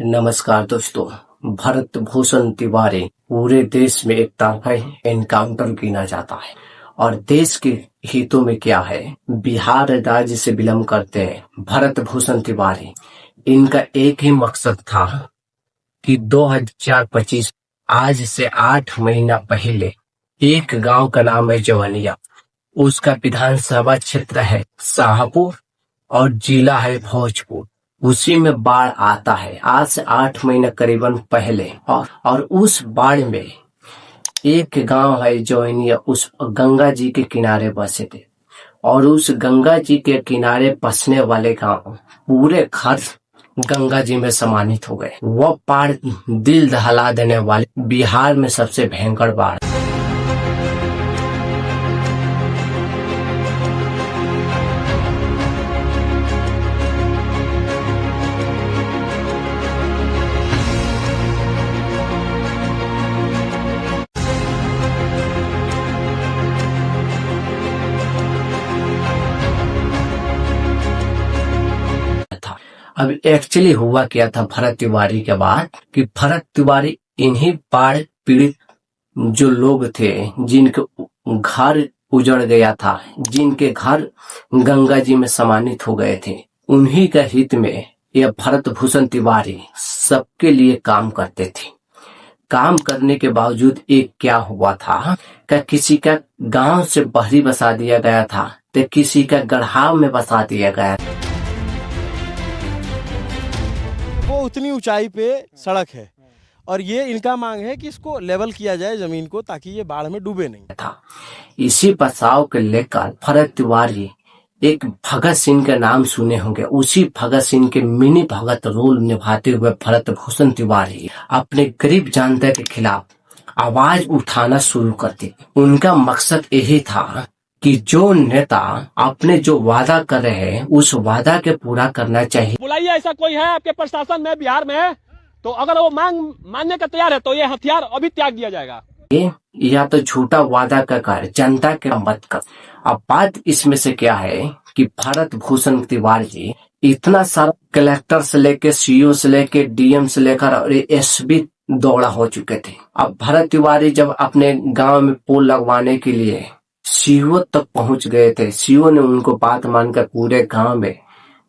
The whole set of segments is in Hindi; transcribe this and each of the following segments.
नमस्कार दोस्तों। भरत भूषण तिवारी पूरे देश में एक तरफा एनकाउंटर गिना जाता है और देश के हितों में क्या है। बिहार राज्य से बिलोंग करते हैं भरत भूषण तिवारी। इनका एक ही मकसद था कि 2025 आज से 8 महीना पहले एक गांव का नाम है जवनिया, उसका विधानसभा क्षेत्र है शाहपुर और जिला है भोजपुर। उसी में बाढ़ आता है आज से 8 महीना करीबन पहले और उस बाढ़ में एक गांव है जवनिया, उस गंगा जी के किनारे बसे थे और उस गंगा जी के किनारे बसने वाले गांव पूरे घर गंगा जी में समानित हो गए। वह बाढ़ दिल दहला देने वाले बिहार में सबसे भयंकर बाढ़। अब एक्चुअली हुआ क्या था भरत तिवारी के बाद कि भरत तिवारी इन्हीं बाढ़ पीड़ित जो लोग थे जिनके घर उजड़ गया था, जिनके घर गंगा जी में समानित हो गए थे, उन्हीं के हित में यह भरत भूषण तिवारी सबके लिए काम करते थे। काम करने के बावजूद एक क्या हुआ था कि किसी का गांव से बहरी बसा दिया गया था तो किसी का गढ़ाव में बसा दिया गया था। वो उतनी ऊंचाई पे सड़क है और ये इनका मांग है कि इसको लेवल किया जाए जमीन को, ताकि ये बाढ़ में डूबे नहीं था। इसी बचाव को लेकर भरत तिवारी एक भगत सिंह का नाम सुने होंगे, उसी भगत सिंह के मिनी भगत रोल निभाते हुए भरत भूषण तिवारी अपने गरीब जनता के खिलाफ आवाज उठाना शुरू करते। उनका मकसद यही था कि जो नेता अपने जो वादा कर रहे हैं उस वादा के पूरा करना चाहिए। बुलाइए, ऐसा कोई है आपके प्रशासन में बिहार में, तो अगर वो मांग मानने का तैयार है तो ये हथियार अभी त्याग दिया जाएगा। या तो झूठा वादा का कर जनता के मत कर। अब बात इसमें से क्या है कि भरत भूषण तिवारी जी इतना सारा कलेक्टर से लेके सीओ से लेके डीएम से लेकर और एसपी दौड़ा हो चुके थे। अब भरत तिवारी जब अपने गांव में पुल लगवाने के लिए सीओ तक पहुंच गए थे, सीओ ने उनको बात मानकर पूरे गांव में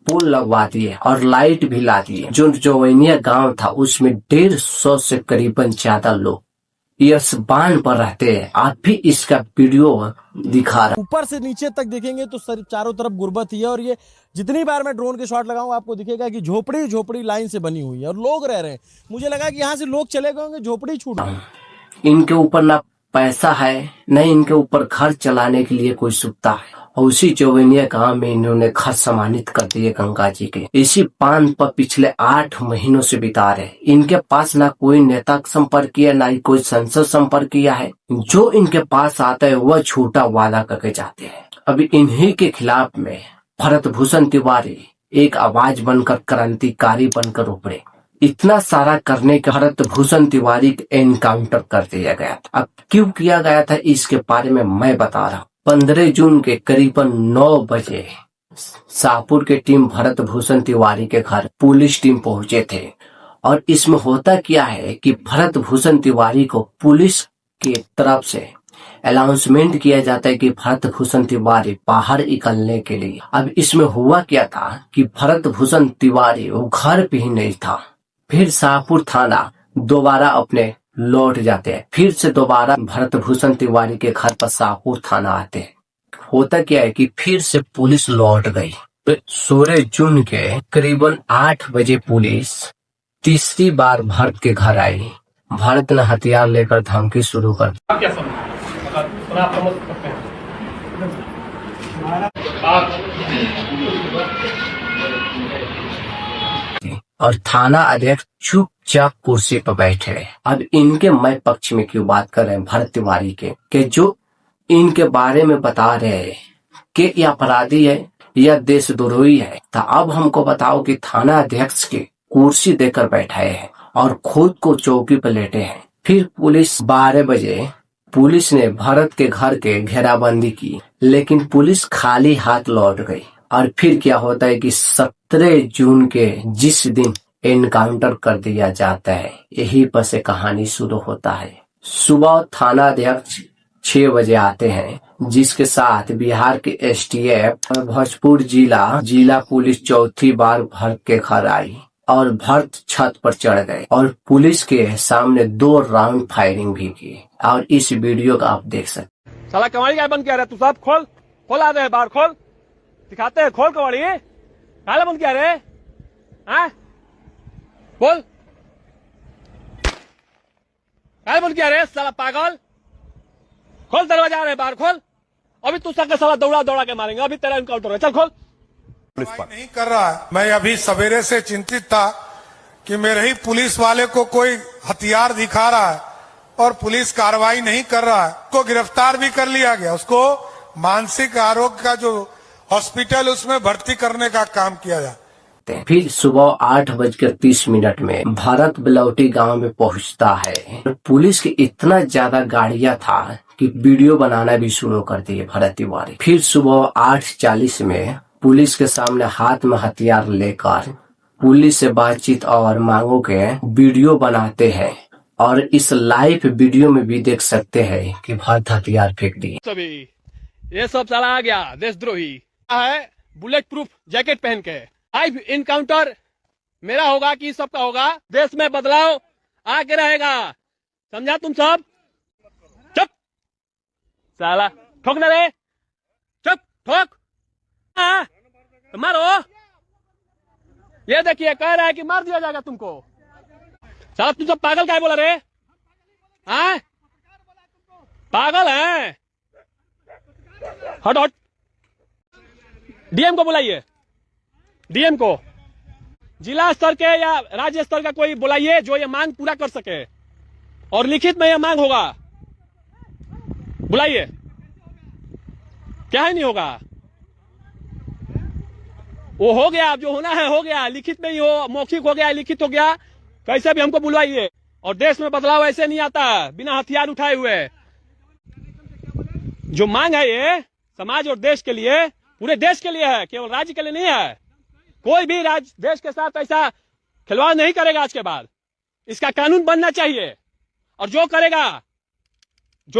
पुल लगवा दिए और लाइट भी ला दिए। जो जवनिया गांव था उसमें 150 से करीबन ज्यादा लोग इस बांध पर रहते हैं। आप भी इसका वीडियो दिखा रहा। ऊपर से नीचे तक देखेंगे तो चारों तरफ गुर्बत ही है और ये जितनी बार मैं ड्रोन के शॉट लगाऊं आपको दिखेगा कि झोपड़ी लाइन से बनी हुई है और लोग रह रहे हैं। मुझे लगा कि यहाँ से लोग चले गए होंगे, झोपड़ी छूट गई। इनके ऊपर ना पैसा है न इनके ऊपर घर चलाने के लिए कोई सुविधा है और उसी जवनिया गांव में इन्होंने घर सम्मानित कर दिए गंगा जी के। इसी बांध पर पिछले 8 महीनों से बिता रहे। इनके पास ना कोई नेता संपर्क किया, ना ही कोई संसद संपर्क किया है। जो इनके पास आता है वह झूठा वादा करके जाते हैं। अभी इन्हीं के खिलाफ में भरत भूषण तिवारी एक आवाज बनकर, क्रांतिकारी बनकर उभरे। इतना सारा करने के भरत भूषण तिवारी एनकाउंटर कर दिया गया था। अब क्यों किया गया था इसके बारे में मैं बता रहा हूँ। 15 जून के करीबन 9 बजे शाहपुर के टीम भरत भूषण तिवारी के घर पुलिस टीम पहुंचे थे और इसमें होता क्या है कि भरत भूषण तिवारी को पुलिस की तरफ से अनाउंसमेंट किया जाता है कि भरत भूषण तिवारी बाहर निकलने के लिए। अब इसमें हुआ क्या था कि भरत भूषण तिवारी वो घर पे ही नहीं था। फिर शाहपुर थाना दोबारा अपने लौट जाते हैं, फिर से दोबारा भरत भूषण तिवारी के घर पर शाहपुर थाना आते हैं। होता क्या है कि फिर से पुलिस लौट गई। 16 जून के करीबन 8 बजे पुलिस तीसरी बार भरत के घर आई। भरत ने हथियार लेकर धमकी शुरू कर दी। और थाना अध्यक्ष चुपचाप कुर्सी पर बैठे। अब इनके मैं पक्ष में क्यों बात कर रहे हैं भरत तिवारी के कि जो इनके बारे में बता रहे हैं कि यह अपराधी है या देशद्रोही है। तो अब हमको बताओ कि थाना अध्यक्ष के कुर्सी देकर बैठाए हैं और खुद को चौकी पर लेटे हैं। फिर पुलिस 12 बजे पुलिस ने भरत के घर के घेराबंदी की, लेकिन पुलिस खाली हाथ लौट गई। और फिर क्या होता है कि 17 जून के जिस दिन एनकाउंटर कर दिया जाता है। यही पर से कहानी शुरू होता है। सुबह थाना अध्यक्ष 6 बजे आते हैं, जिसके साथ बिहार के एसटीएफ और भोजपुर जिला पुलिस चौथी बार भर्त के घर आई और भर्त छत पर चढ़ गए और पुलिस के सामने 2 राउंड फायरिंग भी की। और इस वीडियो का आप देख सकते। साला कवाड़ी क्या बंद किया रे? तू सब खोल आ रहे बाहर, खोल दिखाते हैं, खोल कवाड़ी। काला बंद किया रे? हाँ बोल, काला बंद किया रे साला पागल? खोल दरवाजा, आ रहे बाहर, खोल। अभी तू सबका साला दौड़ा के मारेंगे, अभी तेरा इनकाउंटर है, चल खोल। नहीं कर रहा है। मैं अभी सवेरे से चिंतित था कि मेरे ही पुलिस वाले को कोई हथियार दिखा रहा है और पुलिस कार्रवाई नहीं कर रहा है। उसको गिरफ्तार भी कर लिया गया, उसको मानसिक आरोग्य का जो हॉस्पिटल उसमें भर्ती करने का काम किया जाए। फिर सुबह 8:30 में भारत बिलौटी गांव में पहुंचता है। पुलिस की इतना ज्यादा गाड़ियां था कि वीडियो बनाना भी शुरू कर दिए भरत तिवारी। फिर सुबह 8:40 में पुलिस के सामने हाथ में हथियार लेकर पुलिस से बातचीत और मांगों के वीडियो बनाते हैं। और इस लाइव वीडियो में भी देख सकते हैं कि भरत हथियार फेंक दिए। सभी ये सब साला आ गया देशद्रोही है, बुलेट प्रूफ जैकेट पहन के। लाइव इनकाउंटर मेरा होगा कि सबका होगा। देश में बदलाव आके रहेगा, समझा तुम सब? चुप साला, ठोक ना रे, चुप ठोक। तो मारो। ये देखिए कह रहा है कि मार दिया जाएगा तुमको। साला तुम सब पागल क्या बोला रे? हाँ पागल है? हट। डीएम को बुलाइए, डीएम को, जिला स्तर के या राज्य स्तर का कोई बुलाइए जो ये मांग पूरा कर सके और लिखित में ये मांग होगा। बुलाइए। क्या है नहीं होगा? वो हो गया, जो होना है हो गया, लिखित में ही हो, मौखिक हो गया, लिखित हो गया, कैसे भी हमको बुलवाइए। और देश में बदलाव ऐसे नहीं आता बिना हथियार उठाए हुए। जो मांग है ये समाज और देश के लिए, पूरे देश के लिए है, केवल राज्य के लिए नहीं है। कोई भी राज्य देश के साथ ऐसा खिलवाड़ नहीं करेगा आज के बाद। इसका कानून बनना चाहिए और जो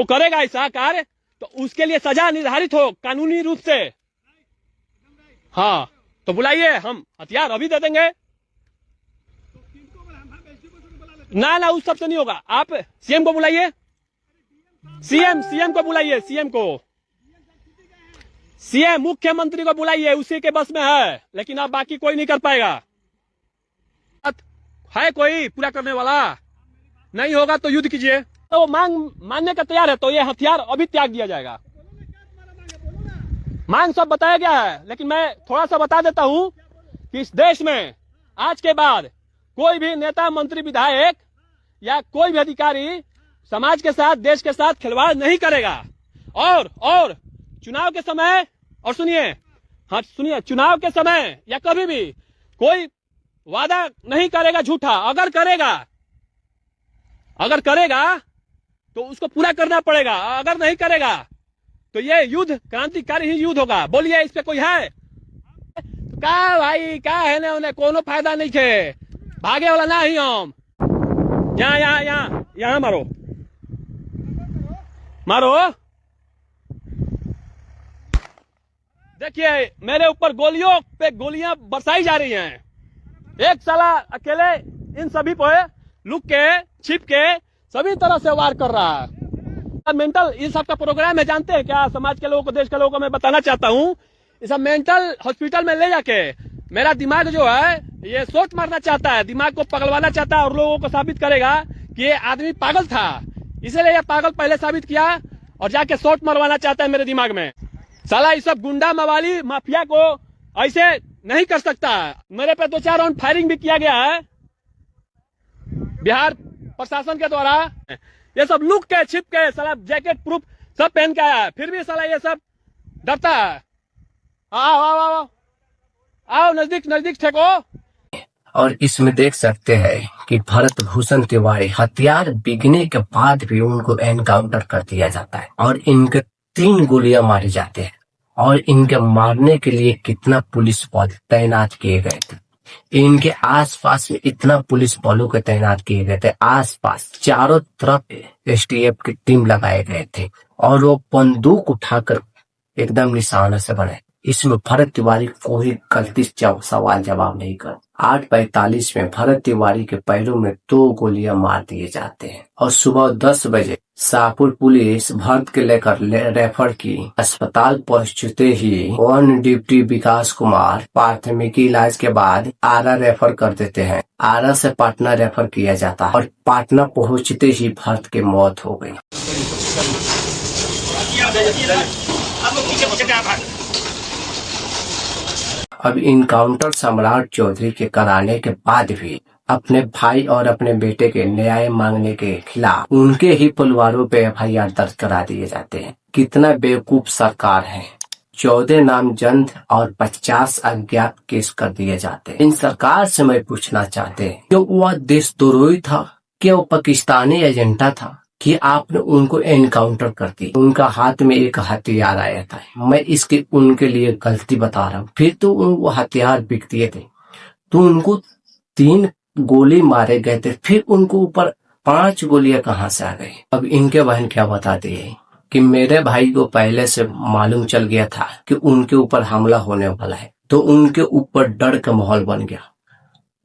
करेगा ऐसा कार्य तो उसके लिए सजा निर्धारित हो कानूनी रूप से। हाँ तो बुलाइए, हम हथियार अभी दे देंगे। ना उस सबसे नहीं होगा। आप सीएम को बुलाइए, सीएम को बुलाइए, सीएम मुख्यमंत्री को बुलाइए, उसी के बस में है। लेकिन अब बाकी कोई नहीं कर पाएगा। है कोई पूरा करने वाला? नहीं होगा तो युद्ध कीजिए। तो वो मांग मानने का तैयार है तो ये हथियार अभी त्याग दिया जाएगा। मांग सब बताया गया है, लेकिन मैं थोड़ा सा बता देता हूं कि इस देश में आज के बाद कोई भी नेता, मंत्री, विधायक या कोई भी अधिकारी समाज के साथ, देश के साथ खिलवाड़ नहीं करेगा। और चुनाव के समय, और सुनिए, सुनिए, चुनाव के समय या कभी भी कोई वादा नहीं करेगा झूठा। अगर करेगा तो उसको पूरा करना पड़ेगा। अगर नहीं करेगा तो ये युद्ध क्रांतिकारी ही युद्ध होगा। बोलिए इस पे कोई है? का भाई का है ना, उन्हें कोनो फायदा नहीं थे, भागे वाला ना ही हम। यहाँ मारो। देखिए मेरे ऊपर गोलियों पे गोलियां बरसाई जा रही हैं। एक साला अकेले इन सभी पे लुक के, छिप के, सभी तरह से वार कर रहा है। मेंटल ये सब का प्रोग्राम है, जानते हैं क्या? समाज के लोगों को, देश के लोगों को मैं बताना चाहता हूँ, ये सब मेंटल हॉस्पिटल में ले जाके मेरा दिमाग जो है ये सोच मारना चाहता है, दिमाग को पगलवाना चाहता है और लोगों को साबित करेगा कि ये आदमी पागल था, इसलिए ये पागल पहले साबित किया और जाके सोच मरवाना चाहता है मेरे दिमाग में। साला ये सब गुंडा मवाली माफिया को ऐसे नहीं कर सकता। मेरे पे 2-4 राउंड फायरिंग भी किया गया है बिहार प्रशासन के द्वारा। ये सब लुक के, छिप के, साला जैकेट प्रूफ सब पहन के आया है, फिर भी साला ये सब डरता है। आओ नजदीक ठेको। और इसमें देख सकते हैं कि भरत भूषण तिवारी हथियार बिकने के बाद भी उनको एनकाउंटर कर दिया जाता है और इनके 3 गोलियां मारे जाते हैं और इनके मारने के लिए कितना पुलिस बल तैनात किए गए थे। इनके आसपास में इतना पुलिस बलों के तैनात किए गए थे, आसपास चारों तरफ एसटीएफ की टीम लगाए गए थे और वो बंदूक उठाकर एकदम निशाना से बने। इसमें भरत तिवारी कोई गलती सवाल जवाब नहीं कर। 8:45 में भरत तिवारी के पैरों में 2 गोलियां मार दिए जाते हैं और सुबह 10 बजे शाहपुर पुलिस भरत के लेकर रेफर की। अस्पताल पहुंचते ही वन डिप्टी विकास कुमार प्राथमिक इलाज के बाद आरा रेफर कर देते हैं। आरा से पटना रेफर किया जाता है और पटना पहुंचते ही भरत की मौत हो गई। अब इनकाउंटर सम्राट चौधरी के कराने के बाद भी अपने भाई और अपने बेटे के न्याय मांगने के खिलाफ उनके ही परिवारों पे एफआईआर दर्ज करा दिए जाते हैं। कितना बेवकूफ सरकार है। 14 नामजद और 50 अज्ञात केस कर दिए जाते हैं। इन सरकार से मैं पूछना चाहते हैं कि वह देशद्रोही था, क्या वो पाकिस्तानी एजेंडा था कि आपने उनको एनकाउंटर कर दी। उनका हाथ में एक हथियार आया था, मैं इसके उनके लिए गलती बता रहा हूँ। फिर तो वो हथियार बिक दिए थे, तो उनको 3 गोली मारे गए थे, फिर उनको ऊपर 5 गोलियां कहाँ से आ गई। अब इनके बहन क्या बताती है कि मेरे भाई को पहले से मालूम चल गया था कि उनके ऊपर हमला होने वाला है, तो उनके ऊपर डर का माहौल बन गया,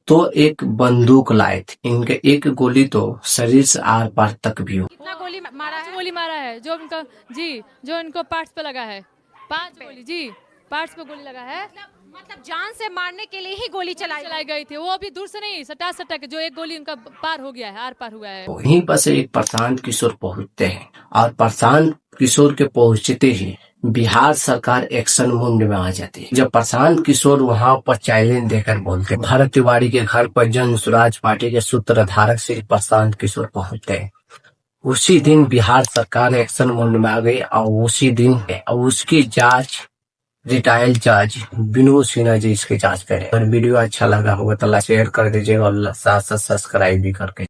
तो एक बंदूक लाए थे। इनके एक गोली तो शरीर से आर पार तक भी हो। कितना गोली मारा है जो उनका जी, जो इनको पार्ट्स पे लगा है 5 गोली जी, पार्ट्स पे गोली लगा है। मतलब जान से मारने के लिए ही गोली चलाई गई थी। वो अभी दूर से नहीं, सटा के जो एक गोली उनका पार हो गया है, आर पार हुआ है। वहीं पर से एक प्रशांत किशोर पहुंचते हैं और प्रशांत किशोर के पहुंचते ही बिहार सरकार एक्शन मोड में आ जाती है। जब प्रशांत किशोर वहां पर चैलेंज देकर बोलते हैं, भरत तिवारी के घर पर जन स्वराज पार्टी के सूत्रधारक श्री प्रशांत किशोर पहुंचते हैं। उसी दिन बिहार सरकार एक्शन मोड में आ गई और उसी दिन उसकी जांच रिटायर्ड जज विनोद सिन्हा जी इसकी जांच करें। अगर वीडियो अच्छा लगा होगा तो लाइक शेयर कर दीजिएगा और साथ साथ सब्सक्राइब भी करके